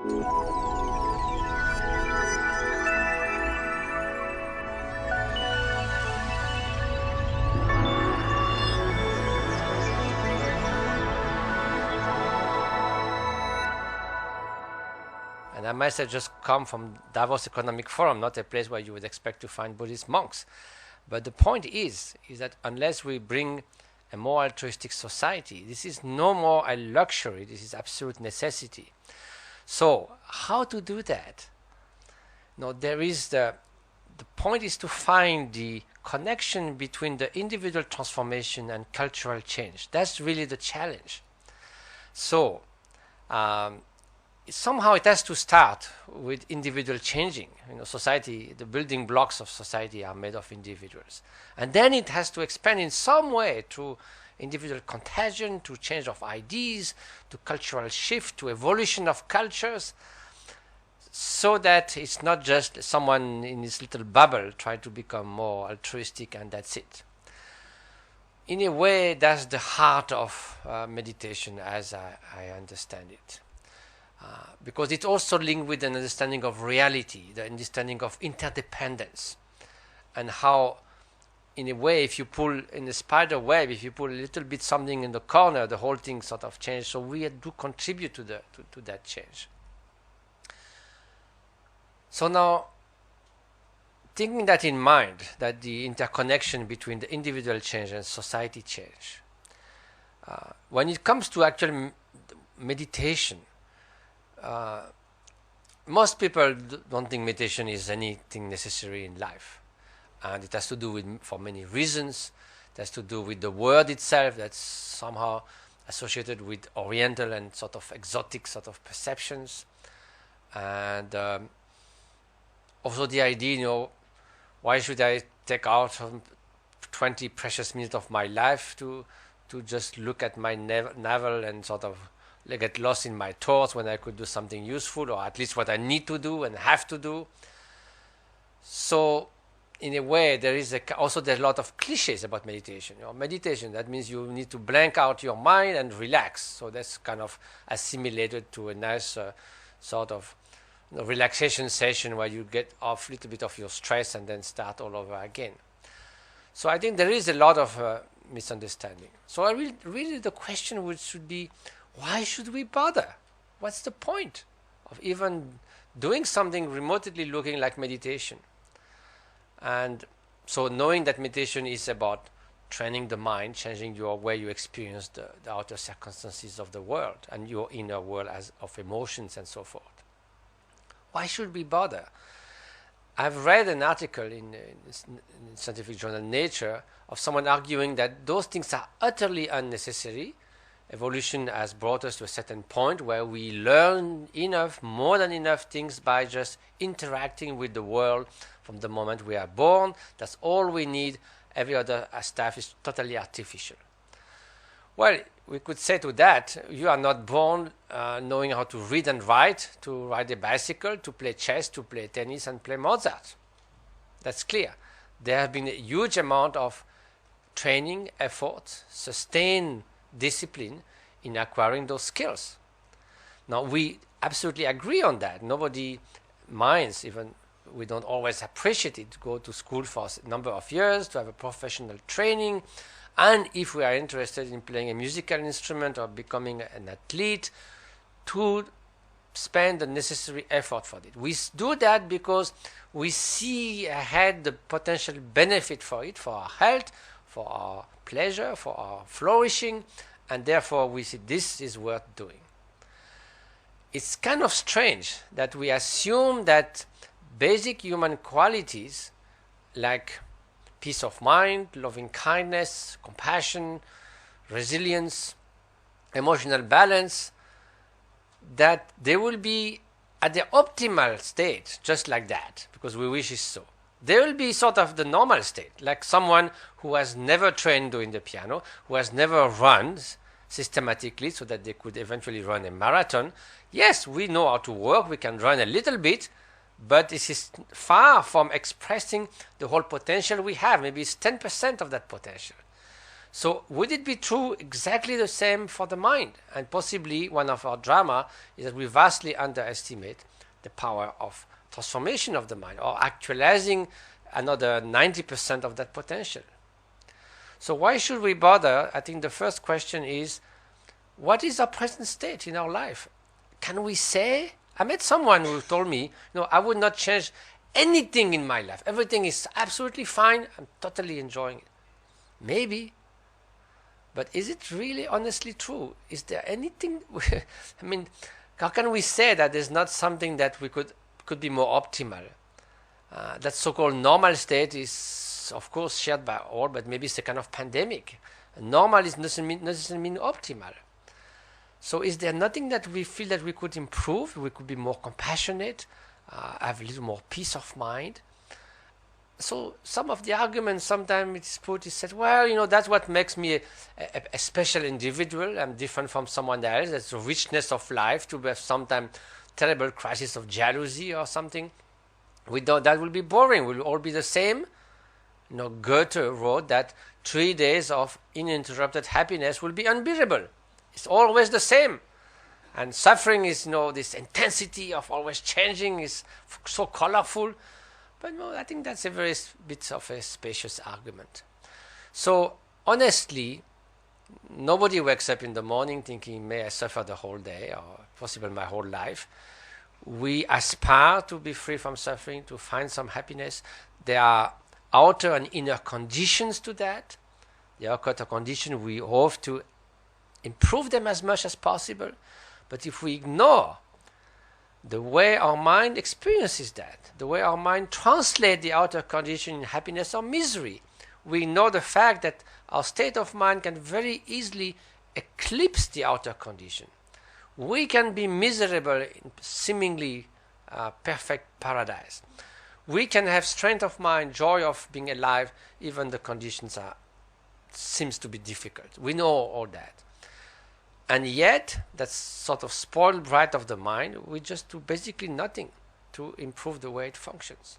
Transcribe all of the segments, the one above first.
And I must have just come from Davos Economic Forum, not a place where you would expect to find Buddhist monks. But the point is that unless we bring a more altruistic society, this is no more a luxury, this is absolute necessity. So, how to do that? No, there is the point is to find the connection between the individual transformation and cultural change. That's really the challenge. So, somehow it has to start with individual changing. Society, the building blocks of society are made of individuals. And then it has to expand in some way through individual contagion, to change of ideas, to cultural shift, to evolution of cultures, so that it's not just someone in his little bubble trying to become more altruistic and that's it. In a way, that's the heart of meditation as I understand it. Because it's also linked with an understanding of reality, the understanding of interdependence, and how, in a way, if you pull in a spider web, if you pull a little bit something in the corner, the whole thing sort of changes. So we do contribute to that change. So now, taking that in mind, that the interconnection between the individual change and society change, when it comes to actual meditation, most people don't think meditation is anything necessary in life, and it has to do with, for many reasons, it has to do with the word itself that's somehow associated with oriental and sort of exotic sort of perceptions, and also the idea, why should I take out 20 precious minutes of my life to just look at my navel and sort of get lost in my thoughts when I could do something useful, or at least what I need to do and have to do. So, in a way, there's a lot of cliches about meditation. Meditation, that means you need to blank out your mind and relax. So that's kind of assimilated to a nice sort of relaxation session where you get off a little bit of your stress and then start all over again. So I think there is a lot of misunderstanding. So really the question should be, why should we bother? What's the point of even doing something remotely looking like meditation? And so knowing that meditation is about training the mind, changing your way you experience the outer circumstances of the world and your inner world of emotions and so forth. Why should we bother? I've read an article in scientific journal Nature of someone arguing that those things are utterly unnecessary. Evolution has brought us to a certain point where we learn more than enough things by just interacting with the world from the moment we are born. That's all we need. Every other stuff is totally artificial. Well, we could say to that, you are not born knowing how to read and write, to ride a bicycle, to play chess, to play tennis and play Mozart. That's clear. There have been a huge amount of training, effort, sustained discipline in acquiring those skills. Now, we absolutely agree on that. Nobody minds, even we don't always appreciate it, to go to school for a number of years, to have a professional training, and if we are interested in playing a musical instrument or becoming an athlete, to spend the necessary effort for it. We do that because we see ahead the potential benefit for it, for our health, for our pleasure, for our flourishing, and therefore we see this is worth doing. It's kind of strange that we assume that basic human qualities like peace of mind, loving kindness, compassion, resilience, emotional balance, that they will be at the optimal state just like that, because we wish it so. They will be sort of the normal state, like someone who has never trained doing the piano, who has never run systematically so that they could eventually run a marathon. Yes, we know how to work, we can run a little bit, but this is far from expressing the whole potential we have. Maybe it's 10% of that potential. So would it be true exactly the same for the mind? And possibly one of our drama is that we vastly underestimate the power of transformation of the mind, or actualizing another 90% of that potential. So why should we bother? I think the first question is, what is our present state in our life? Can we say? I met someone who told me, I would not change anything in my life. Everything is absolutely fine. I'm totally enjoying it. Maybe. But is it really honestly true? Is there anything? How can we say that there's not something that we could be more optimal? That so-called normal state is, of course, shared by all, but maybe it's a kind of pandemic. Normal doesn't mean optimal. So is there nothing that we feel that we could improve? We could be more compassionate, have a little more peace of mind. So some of the arguments sometimes it's put is said, well, that's what makes me a special individual. I'm different from someone else. That's the richness of life, to have sometimes terrible crisis of jealousy or something. That will be boring. We'll all be the same. Goethe wrote that 3 days of uninterrupted happiness will be unbearable. It's always the same. And suffering is, this intensity of always changing is so colorful. But no, I think that's a very bit of a spacious argument. So honestly, nobody wakes up in the morning thinking, may I suffer the whole day or possibly my whole life. We aspire to be free from suffering, to find some happiness. There are outer and inner conditions to that. The outer conditions, we hope to improve them as much as possible. But if we ignore the way our mind experiences that, the way our mind translates the outer condition in happiness or misery, we know the fact that our state of mind can very easily eclipse the outer condition. We can be miserable in seemingly perfect paradise. We can have strength of mind, joy of being alive, even the conditions seems to be difficult. We know all that. And yet, that sort of spoiled bright of the mind, we just do basically nothing to improve the way it functions.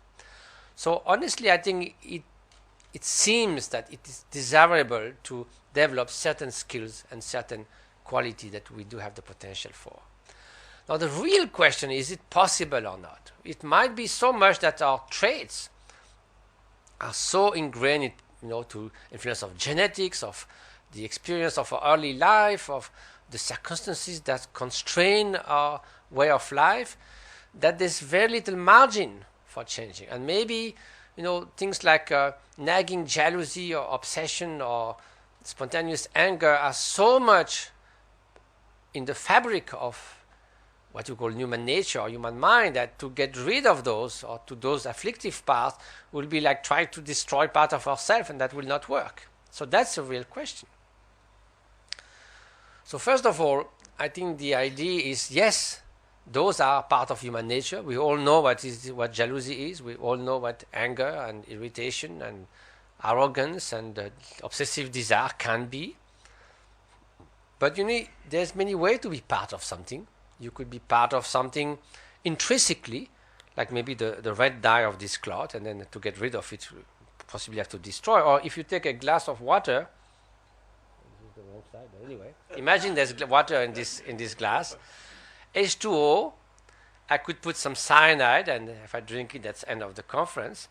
So honestly, I think it seems that it is desirable to develop certain skills and certain quality that we do have the potential for. Now the real question is it possible or not? It might be so much that our traits are so ingrained, to influence of genetics, of the experience of our early life, of the circumstances that constrain our way of life, that there's very little margin for changing. And maybe, things like nagging jealousy or obsession or spontaneous anger are so much in the fabric of what you call human nature or human mind that to get rid of those or to those afflictive parts will be like trying to destroy part of ourselves, and that will not work. So that's a real question. So first of all, I think the idea is, yes, those are part of human nature. We all know what jealousy is. We all know what anger and irritation and arrogance and obsessive desire can be. But there's many ways to be part of something. You could be part of something intrinsically, like maybe the red dye of this cloth, and then to get rid of it, you possibly have to destroy. Or if you take a glass of water, the wrong side, but anyway, imagine there's water in this glass, H2O. I could put some cyanide, and if I drink it, that's the end of the conference.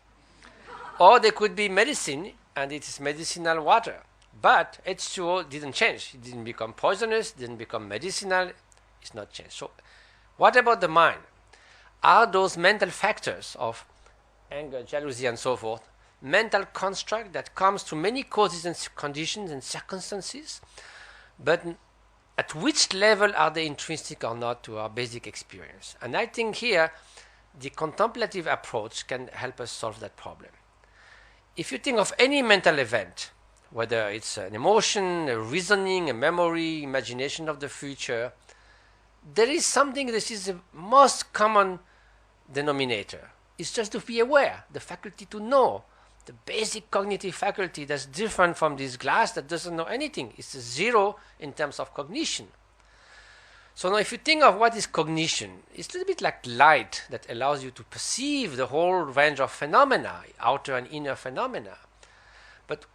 Or there could be medicine, and it is medicinal water. But H2O didn't change. It didn't become poisonous, didn't become medicinal. It's not changed. So what about the mind? Are those mental factors of anger, jealousy, and so forth, mental construct that comes to many causes and conditions and circumstances, but at which level are they intrinsic or not to our basic experience? And I think here the contemplative approach can help us solve that problem. If you think of any mental event, whether it's an emotion, a reasoning, a memory, imagination of the future, there is something that is the most common denominator. It's just to be aware, the faculty to know, the basic cognitive faculty that's different from this glass that doesn't know anything. It's a zero in terms of cognition. So now if you think of what is cognition, it's a little bit like light that allows you to perceive the whole range of phenomena, outer and inner phenomena. But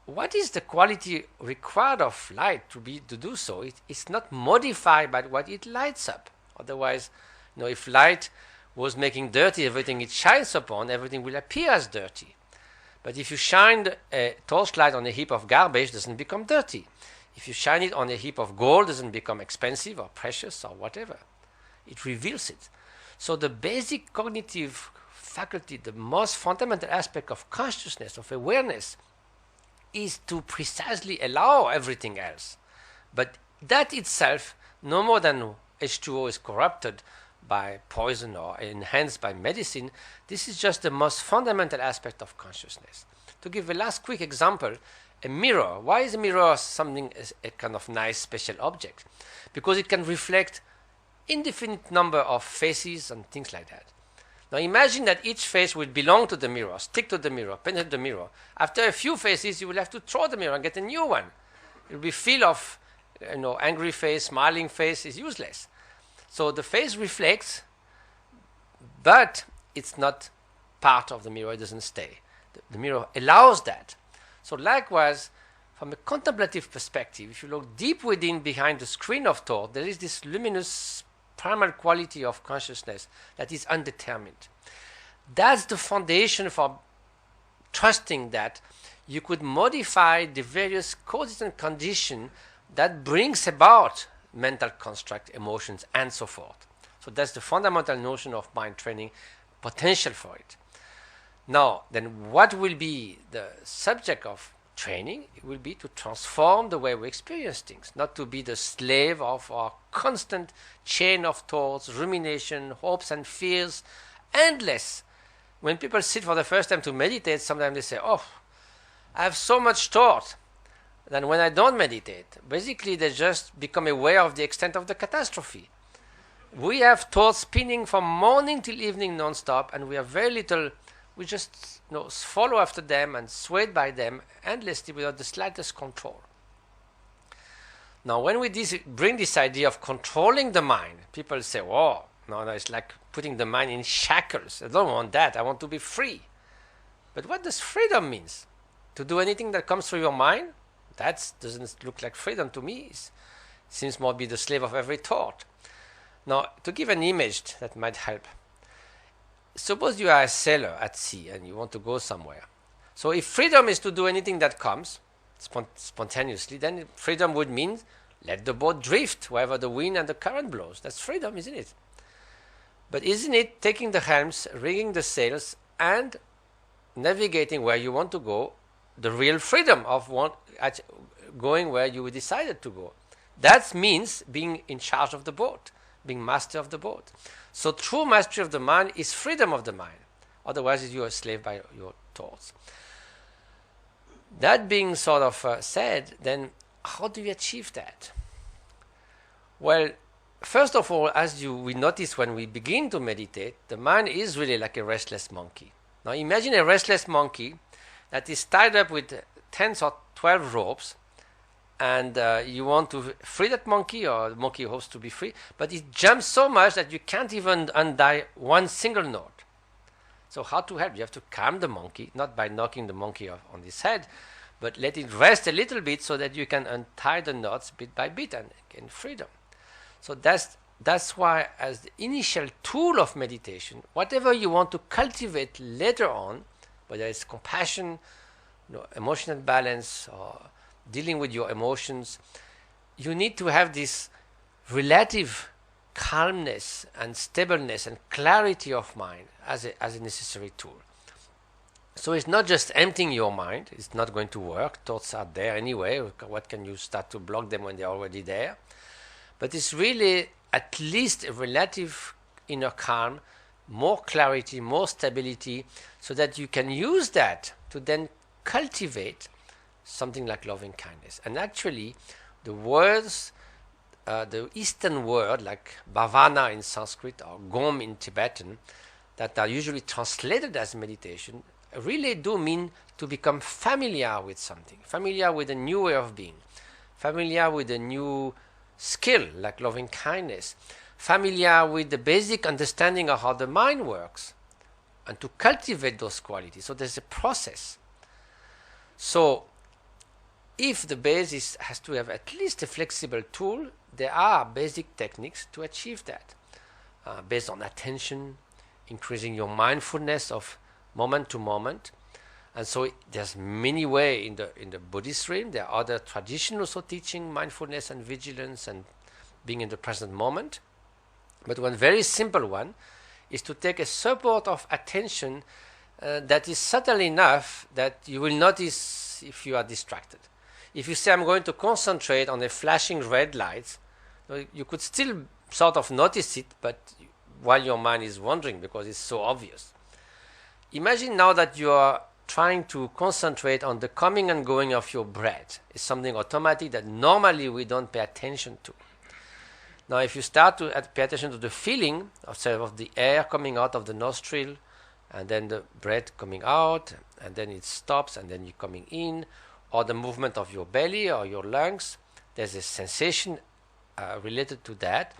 what is the quality required of light to do so? It's not modified by what it lights up. Otherwise, if light was making dirty everything it shines upon, everything will appear as dirty. But if you shine a torchlight on a heap of garbage, it doesn't become dirty. If you shine it on a heap of gold, it doesn't become expensive or precious or whatever. It reveals it. So the basic cognitive faculty, the most fundamental aspect of consciousness, of awareness, is to precisely allow everything else. But that itself, no more than H2O is corrupted by poison or enhanced by medicine, this is just the most fundamental aspect of consciousness. To give a last quick example, a mirror. Why is a mirror something, a kind of nice special object? Because it can reflect indefinite number of faces and things like that. Now imagine that each face will belong to the mirror, stick to the mirror, penetrate the mirror. After a few faces, you will have to throw the mirror and get a new one. It will be full of angry face, smiling face is useless. So the face reflects, but it's not part of the mirror, it doesn't stay. The mirror allows that. So likewise, from a contemplative perspective, if you look deep within behind the screen of thought, there is this luminous primal quality of consciousness that is undetermined. That's the foundation for trusting that you could modify the various causes and conditions that brings about mental construct, emotions, and so forth. So that's the fundamental notion of mind training, potential for it. Now, then what will be the subject of training? It will be to transform the way we experience things, not to be the slave of our constant chain of thoughts, rumination, hopes and fears, endless. When people sit for the first time to meditate, sometimes they say, oh, I have so much thought. Then when I don't meditate, basically they just become aware of the extent of the catastrophe. We have thoughts spinning from morning till evening non-stop, and we have very little. We just follow after them and swayed by them endlessly without the slightest control. Now, when we bring this idea of controlling the mind, people say, oh, no, it's like putting the mind in shackles. I don't want that. I want to be free. But what does freedom mean? To do anything that comes through your mind? That doesn't look like freedom to me. It seems more to be the slave of every thought. Now, to give an image that might help. Suppose you are a sailor at sea and you want to go somewhere. So if freedom is to do anything that comes spontaneously, then freedom would mean let the boat drift wherever the wind and the current blows. That's freedom, isn't it? But isn't it taking the helms, rigging the sails, and navigating where you want to go, the real freedom of going where you decided to go? That means being in charge of the boat, being master of the boat. So true mastery of the mind is freedom of the mind. Otherwise, you are a slave by your thoughts. That being sort of said, then how do you achieve that? Well, first of all, as we notice when we begin to meditate, the mind is really like a restless monkey. Now imagine a restless monkey that is tied up with 10 or 12 ropes, and you want to free that monkey, or the monkey hopes to be free, but it jumps so much that you can't even untie one single knot. So how to help? You have to calm the monkey, not by knocking the monkey off on his head, but let it rest a little bit so that you can untie the knots bit by bit and gain freedom. So that's why, as the initial tool of meditation, whatever you want to cultivate later on, whether it's compassion, emotional balance, or dealing with your emotions, you need to have this relative calmness and stableness and clarity of mind as a necessary tool. So it's not just emptying your mind. It's not going to work. Thoughts are there anyway. What can you start to block them when they're already there? But it's really at least a relative inner calm, more clarity, more stability, so that you can use that to then cultivate something like loving kindness. And actually, the words, the Eastern word like bhavana in Sanskrit or gom in Tibetan, that are usually translated as meditation, really do mean to become familiar with something, familiar with a new way of being, familiar with a new skill like loving kindness, familiar with the basic understanding of how the mind works, and to cultivate those qualities. So there's a process. So if the base has to have at least a flexible tool, there are basic techniques to achieve that. Based on attention, increasing your mindfulness of moment to moment. And so there's many ways in the Buddhist realm. There are other traditions also teaching mindfulness and vigilance and being in the present moment. But one very simple one is to take a support of attention that is subtle enough that you will notice if you are distracted. If you say, I'm going to concentrate on a flashing red light, you could still sort of notice it, but while your mind is wandering because it's so obvious. Imagine now that you are trying to concentrate on the coming and going of your breath. It's something automatic that normally we don't pay attention to. Now if you start to pay attention to the feeling of the air coming out of the nostril, and then the breath coming out, and then it stops, and then you're coming in, or the movement of your belly or your lungs, there's a sensation related to that,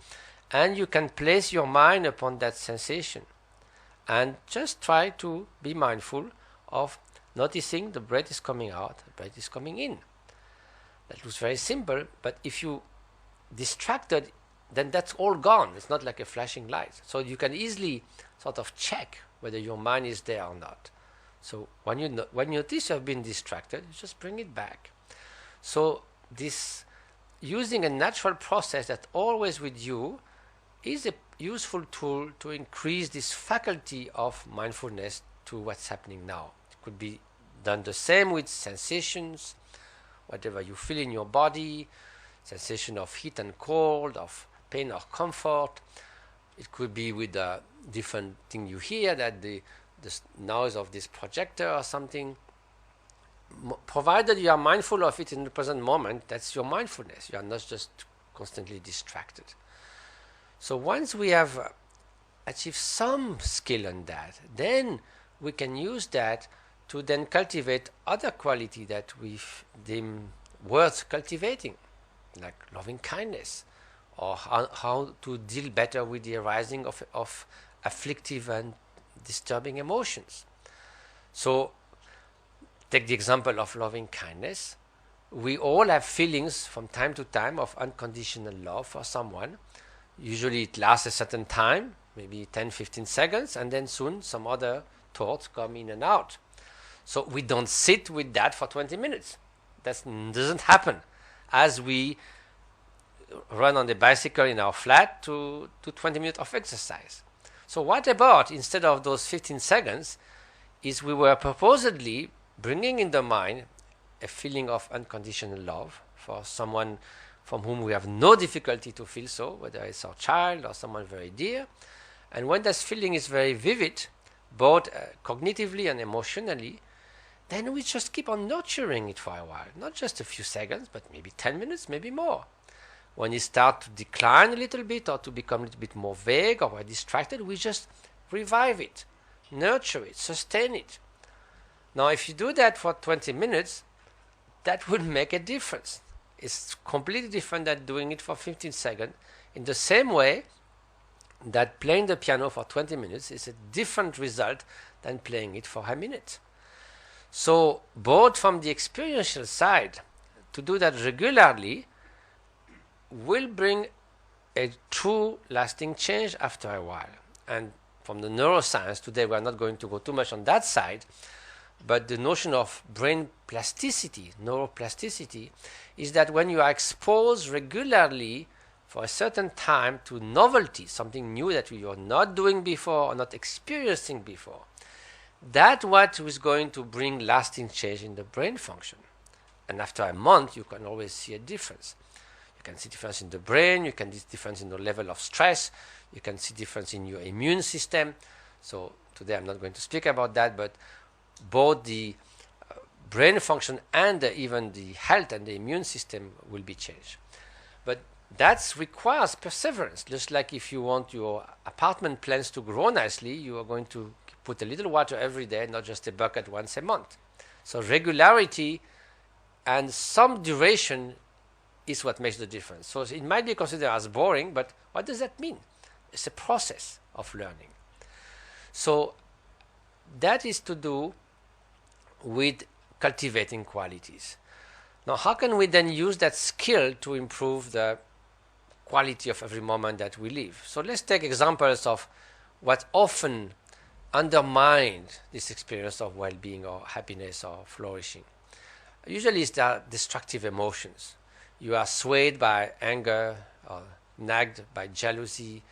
and you can place your mind upon that sensation and just try to be mindful of noticing the breath is coming out, the breath is coming in. That looks very simple, but if you distracted, then that's all gone. It's not like a flashing light. So you can easily sort of check whether your mind is there or not. So when you notice you have been distracted, you just bring it back. So this using a natural process that's always with you is a useful tool to increase this faculty of mindfulness to what's happening now. It could be done the same with sensations, whatever you feel in your body, sensation of heat and cold, of pain or comfort. It could be with a different thing you hear, that the noise of this projector or something. Provided you are mindful of it in the present moment, that's your mindfulness. You are not just constantly distracted. So once we have achieved some skill in that, then we can use that to then cultivate other quality that we deem worth cultivating, like loving kindness, or how to deal better with the arising of afflictive and disturbing emotions. So take the example of loving kindness. We all have feelings from time to time of unconditional love for someone. Usually it lasts a certain time, maybe 10-15 seconds, and then soon some other thoughts come in and out. So we don't sit with that for 20 minutes. That doesn't happen as we run on the bicycle in our flat to 20 minutes of exercise. So what about, instead of those 15 seconds, is we were purposely bringing in the mind a feeling of unconditional love for someone from whom we have no difficulty to feel so, whether it's our child or someone very dear. And when that feeling is very vivid, both cognitively and emotionally, then we just keep on nurturing it for a while. Not just a few seconds, but maybe 10 minutes, maybe more. When it starts to decline a little bit or to become a little bit more vague or we're distracted, we just revive it, nurture it, sustain it. Now, if you do that for 20 minutes, that would make a difference. It's completely different than doing it for 15 seconds. In the same way that playing the piano for 20 minutes is a different result than playing it for a minute. So, both from the experiential side, to do that regularly will bring a true lasting change after a while. And from the neuroscience, today we are not going to go too much on that side, but the notion of brain plasticity, neuroplasticity, is that when you are exposed regularly for a certain time to novelty, something new that you are not doing before or not experiencing before, that's what is going to bring lasting change in the brain function. And after a month, you can always see a difference. You can see difference in the brain, you can see difference in the level of stress, you can see difference in your immune system. So today I'm not going to speak about that, but both the brain function and even the health and the immune system will be changed. But that requires perseverance. Just like if you want your apartment plants to grow nicely, you are going to put a little water every day, not just a bucket once a month. So regularity and some duration is what makes the difference. So it might be considered as boring, but what does that mean? It's a process of learning. So that is to do with cultivating qualities. Now, how can we then use that skill to improve the quality of every moment that we live? So let's take examples of what often undermine this experience of well-being or happiness or flourishing. Usually it's the destructive emotions. You are swayed by anger or nagged by jealousy,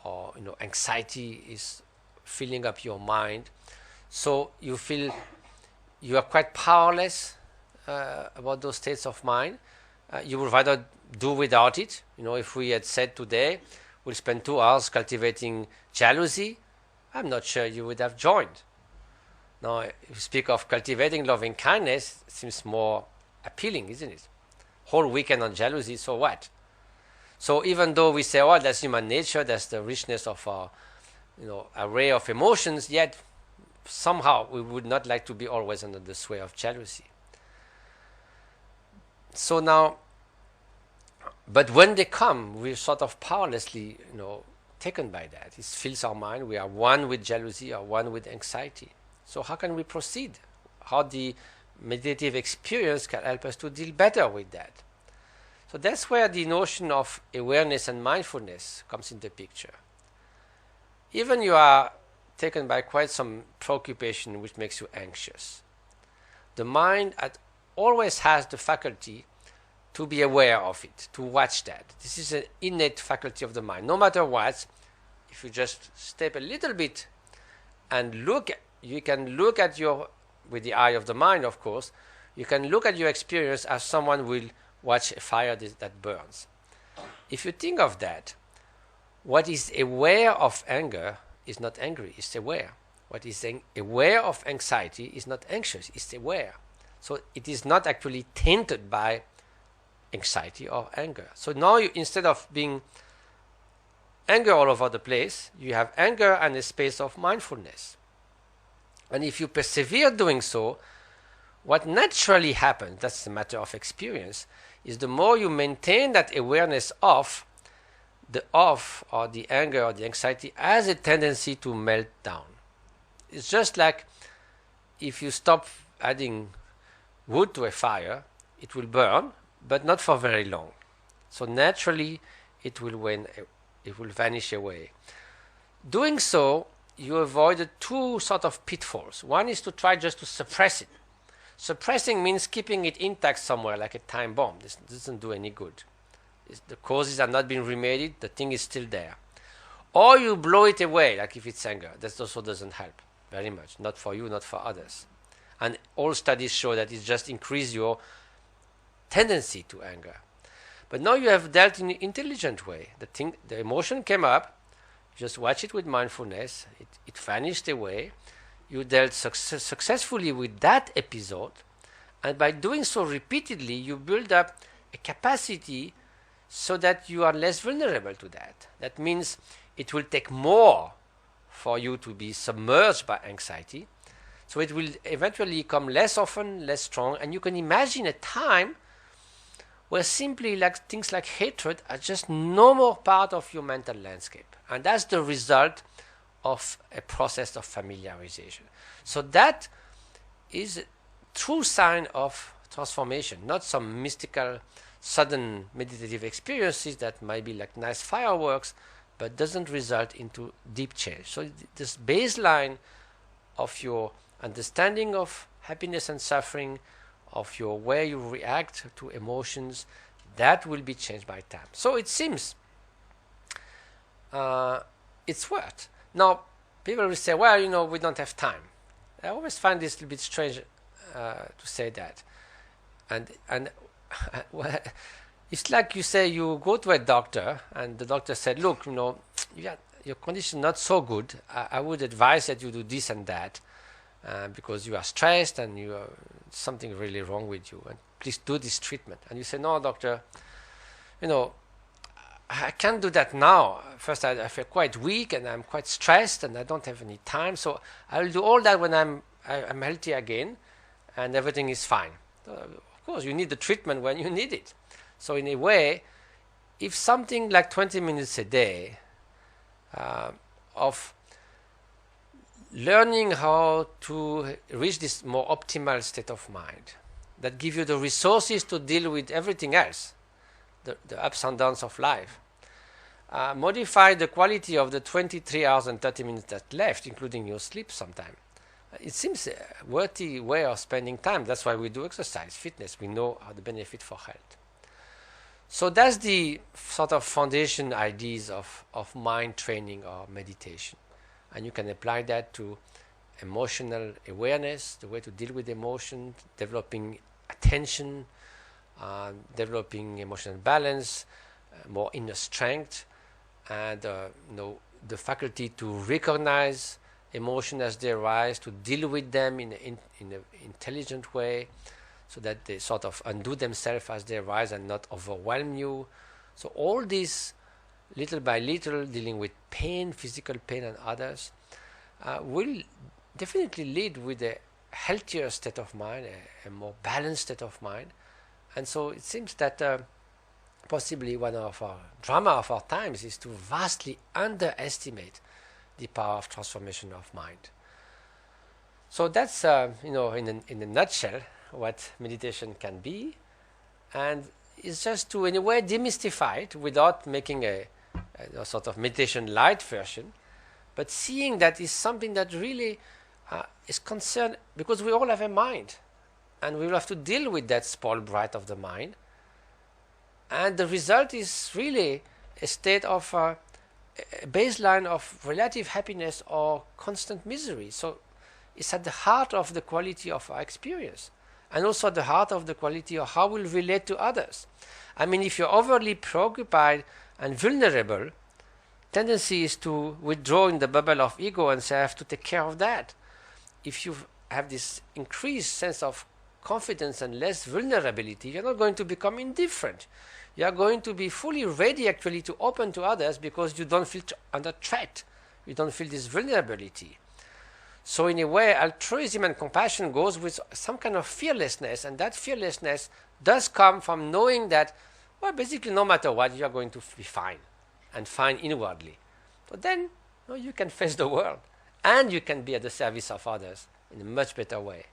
or anxiety is filling up your mind. So you feel you are quite powerless about those states of mind. You would rather do without it. If we had said today we'll spend 2 hours cultivating jealousy, I'm not sure you would have joined. Now, if you speak of cultivating loving kindness, it seems more appealing, isn't it? Whole weekend on jealousy, so what? So even though we say, oh, that's human nature, that's the richness of our array of emotions, yet somehow we would not like to be always under the sway of jealousy. So now, but when they come, we're sort of powerlessly, taken by that. It fills our mind. We are one with jealousy or one with anxiety. So how can we proceed? How the meditative experience can help us to deal better with that? So that's where the notion of awareness and mindfulness comes into the picture. Even you are taken by quite some preoccupation which makes you anxious, the mind always has the faculty to be aware of it, to watch that. This is an innate faculty of the mind. No matter what, if you just step a little bit and look, you can look at with the eye of the mind, of course, you can look at your experience as someone will watch a fire that burns. If you think of that, what is aware of anger is not angry, it's aware. What is aware of anxiety is not anxious, it's aware. So it is not actually tainted by anxiety or anger. So now instead of being anger all over the place, you have anger and a space of mindfulness. And if you persevere doing so, what naturally happens, that's a matter of experience, is the more you maintain that awareness of, the or the anger or the anxiety has a tendency to melt down. It's just like if you stop adding wood to a fire, it will burn, but not for very long. So naturally, it will vanish away. Doing so, you avoid 2 sort of pitfalls. One is to try just to suppress it. Suppressing means keeping it intact somewhere, like a time bomb. This doesn't do any good. The causes are not being remedied, the thing is still there. Or you blow it away, like if it's anger. That also doesn't help very much. Not for you, not for others. And all studies show that it just increases your tendency to anger. But now you have dealt in an intelligent way. The emotion came up, just watch it with mindfulness, it vanished away. You dealt successfully with that episode, and by doing so repeatedly, you build up a capacity so that you are less vulnerable to that. That means it will take more for you to be submerged by anxiety. So it will eventually come less often, less strong, and you can imagine a time where simply things like hatred are just no more part of your mental landscape. And that's the result of a process of familiarization. So that is a true sign of transformation, not some mystical, sudden meditative experiences that might be like nice fireworks, but doesn't result into deep change. So this baseline of your understanding of happiness and suffering, of your way you react to emotions, that will be changed by time. So it seems it's worth. Now, people will say, well, we don't have time. I always find this a little bit strange to say that. And well, it's like you say you go to a doctor and the doctor said, look, your condition is not so good. I would advise that you do this and that because you are stressed and something really wrong with you. And please do this treatment. And you say, no, doctor, I can't do that now. First, I feel quite weak and I'm quite stressed and I don't have any time. So I will do all that when I'm healthy again and everything is fine. Of course, you need the treatment when you need it. So in a way, if something like 20 minutes a day of learning how to reach this more optimal state of mind, that give you the resources to deal with everything else, the ups and downs of life. Modify the quality of the 23 hours and 30 minutes that left, including your sleep sometime. It seems a worthy way of spending time. That's why we do exercise, fitness. We know how the benefit for health. So that's the sort of foundation ideas of mind training or meditation. And you can apply that to emotional awareness, the way to deal with emotion, developing attention, developing emotional balance, more inner strength, and the faculty to recognize emotion as they arise, to deal with them in an intelligent way, so that they sort of undo themselves as they arise and not overwhelm you. So all this, little by little, dealing with pain, physical pain and others, will definitely lead with a healthier state of mind, a more balanced state of mind. And so it seems that possibly one of our drama of our times is to vastly underestimate the power of transformation of mind. So that's in a nutshell what meditation can be, and it's just to in a way demystify it without making a sort of meditation light version, but seeing that is something that really is concerned, because we all have a mind, and we will have to deal with that spoiled brat of the mind, and the result is really a state of a baseline of relative happiness or constant misery. So it's at the heart of the quality of our experience, and also at the heart of the quality of how we'll relate to others. I mean, if you're overly preoccupied and vulnerable, tendency is to withdraw in the bubble of ego and say, I have to take care of that. If you have this increased sense of confidence and less vulnerability, you're not going to become indifferent. You are going to be fully ready actually to open to others, because you don't feel under threat. You don't feel this vulnerability. So in a way, altruism and compassion goes with some kind of fearlessness, and that fearlessness does come from knowing that, well, basically no matter what, you are going to be fine, and fine inwardly. So then you can face the world, and you can be at the service of others in a much better way.